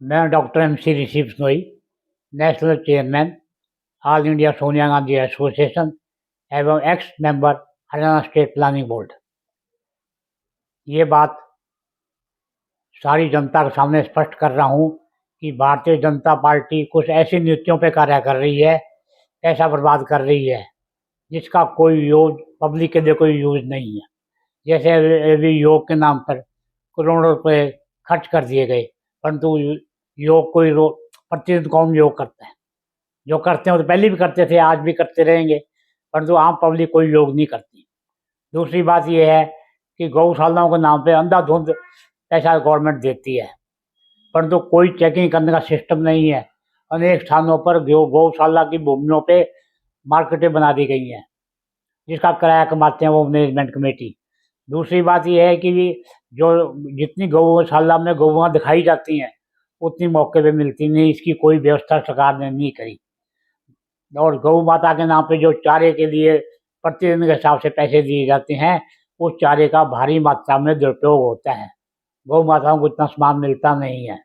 मैं doctor MC Rishi Bishnoi, national chairman, all India Sonia Gandhi association एवं ex member, Haryana state planning board. ये बात सारी जनता के सामने स्पष्ट कर रहा हूँ कि भारतीय जनता पार्टी कुछ ऐसी नीतियों पे कार्य कर रही है, पैसा बर्बाद कर रही है, जिसका कोई यूज पब्लिक के लिए कोई यूज नहीं है। जैसे अभी योग के नाम पर करोड़ों रुपए खर्च कर दिए गए, परंतु योग कोई प्रतिदिन कौन योग करता है? जो करते हैं वो तो पहले भी करते थे, आज भी करते रहेंगे, परंतु आम पब्लिक कोई योग नहीं करती। दूसरी बात यह है कि गौशालाओं के नाम पे अंधाधुंध पैसा गवर्नमेंट देती है, परंतु कोई चेकिंग करने का सिस्टम नहीं है। अनेक स्थानों पर गौशाला की भूमियों पे मार्केटें बना दी गई हैं, जिसका किराया कमाते हैं वो मैनेजमेंट कमेटी। दूसरी बात यह है कि जो जितनी गौशाला में गौवां दिखाई जाती हैं, उतनी मौके पे मिलती नहीं, इसकी कोई व्यवस्था सरकार ने नहीं करी। और गौ माता के नाम पे जो चारे के लिए प्रतिदिन के हिसाब से पैसे दिए जाते हैं, उस चारे का भारी मात्रा में दुरुपयोग होता है। गौ माताओं को इतना सामान मिलता नहीं है।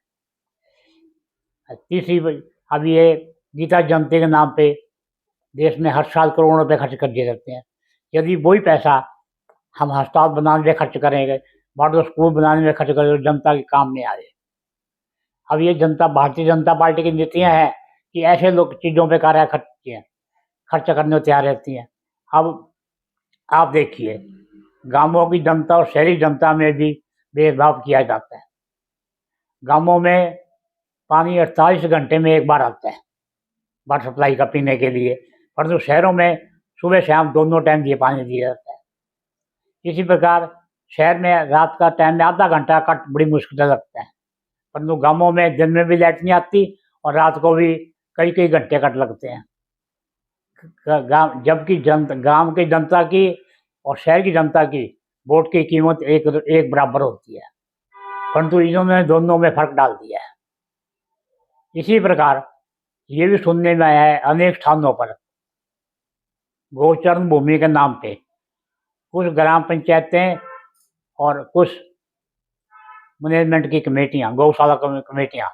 तीसरी, अब ये गीता जयंती के नाम पे देश में हर साल करोड़ों रुपए खर्च कर दिए जाते हैं। यदि वही पैसा हम अस्पताल बनाने में खर्च करेंगे, मॉडल स्कूल बनाने में खर्च करेंगे, जनता के काम में आए। अब ये भारतीय जनता पार्टी की नीतियां हैं कि ऐसे लोग चीज़ों पे कार्य खर्च करने को तैयार रहती हैं। अब आप देखिए, गांवों की जनता और शहरी जनता में भी भेदभाव किया जाता है। गांवों में पानी 48 घंटे में एक बार आता है वाटर सप्लाई का पीने के लिए, परंतु शहरों में सुबह शाम दोनों टाइम दिए पानी दिया जाता है। इसी प्रकार शहर में रात का टाइम में आधा घंटा कट बड़ी मुश्किल से लगता है, परंतु गांवों में दिन में भी लाइट नहीं आती और रात को भी कई कई घंटे कट लगते हैं। जबकि गांव की जनता की और शहर की जनता की वोट की कीमत एक बराबर होती है, परंतु इन्होंने दोनों में फर्क डाल दिया है। इसी प्रकार ये भी सुनने में आया है, अनेक स्थानों पर गोचरण भूमि के नाम पे कुछ ग्राम पंचायतें और कुछ मैनेजमेंट की कमेटियां, गौशाला कमेटियां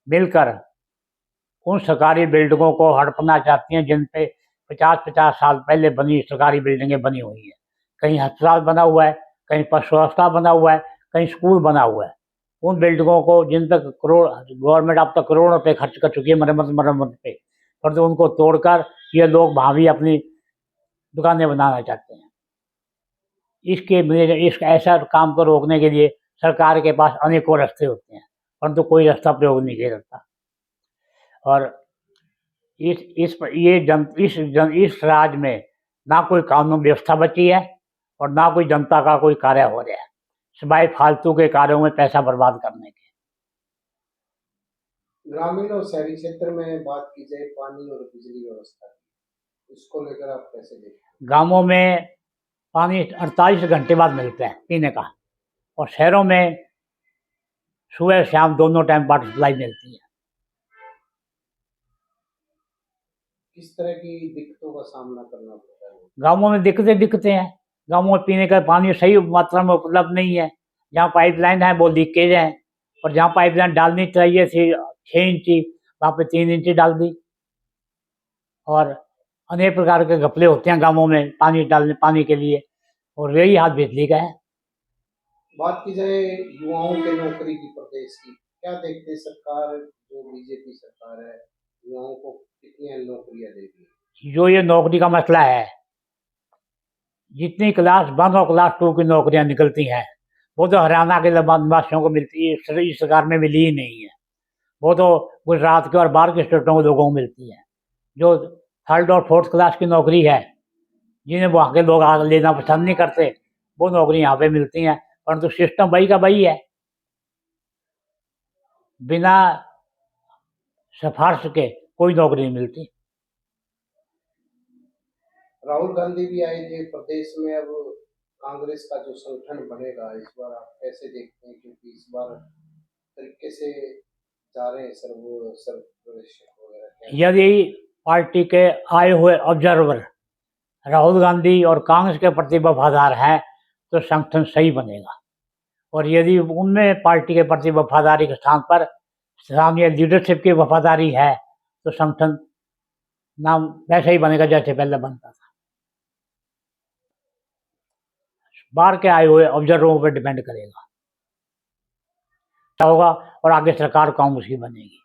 मिलकर उन सरकारी बिल्डिंगों को हड़पना चाहती हैं, जिन पे 50-50 साल पहले बनी सरकारी बिल्डिंगें बनी हुई हैं। कहीं अस्पताल बना हुआ है, कहीं पशु अस्पताल बना हुआ है, कहीं स्कूल बना हुआ है। उन बिल्डिंगों को जिन पर गवर्नमेंट अब तक करोड़ों रुपए खर्च कर चुकी है मरम्मत पे, परंतु उनको तोड़कर ये लोग भावी अपनी दुकानें बनाना चाहते हैं। इस ऐसा काम को रोकने के लिए सरकार के पास अनेकों रास्ते होते हैं, परंतु कोई रास्ता प्रयोग नहीं किया जाता। और इस राज्य में ना कोई कानून व्यवस्था बची है और ना कोई जनता का कोई कार्य हो रहा है, सिवाय फालतू के कार्यों में पैसा बर्बाद करने के। ग्रामीण और शहरी क्षेत्र में बात की जाए पानी और बिजली व्यवस्था की, इसको लेकर आप कैसे देखते हैं? गांवों में पानी 48 घंटे बाद मिलता है पीने का, और शहरों में सुबह शाम दोनों टाइम वाटर सप्लाई मिलती है। किस तरह की दिक्कतों का सामना करना पड़ता है? गांवों में दिक्कतें हैं। गांवों में पीने का पानी सही मात्रा में उपलब्ध नहीं है। जहाँ पाइपलाइन है वो लीकेज है, और जहाँ पाइपलाइन डालनी चाहिए थी 6 इंची, वहाँ पे 3 इंची डाल दी। और अनेक प्रकार के घपले होते हैं गांवों में पानी के लिए, और यही हाल बिजली का है। बात की जाए युवाओं के नौकरी की प्रदेश की, क्या देखते हैं सरकार, जो बीजेपी सरकार है, युवाओं को कितनी नौकरियां देगी? जो ये नौकरी का मसला है, जितनी क्लास 1 और क्लास 2 की नौकरियां निकलती हैं, वो तो हरियाणा के निवासियों को मिलती है, इस सरकार में मिली ही नहीं है। वो तो गुजरात के और बाहर के स्टेटों के लोगों को मिलती है। जो 3rd और 4th क्लास की नौकरी है, जिन्हें वहाँ के लोग लेना पसंद नहीं करते, वो नौकरी यहाँ पे मिलती हैं, परंतु सिस्टम वही का वही है। बिना सिफारिश के कोई नौकरी नहीं मिलती। राहुल गांधी भी आए थे प्रदेश में, अब कांग्रेस का जो संगठन बनेगा इस बार आप कैसे देखते हैं? क्योंकि इस बार तरीके से जा रहे हैं यदि पार्टी के आए हुए ऑब्जर्वर राहुल गांधी और कांग्रेस के प्रति वफादार हैं, तो संगठन सही बनेगा। और यदि उनमें पार्टी के प्रति वफादारी के स्थान पर सामने लीडरशिप की वफादारी है तो संगठन नाम वैसे ही बनेगा जैसे पहले बनता था। बाहर के आए हुए ऑब्जर्वरों पर डिपेंड करेगा क्या होगा, और आगे सरकार कौन उसकी बनेगी।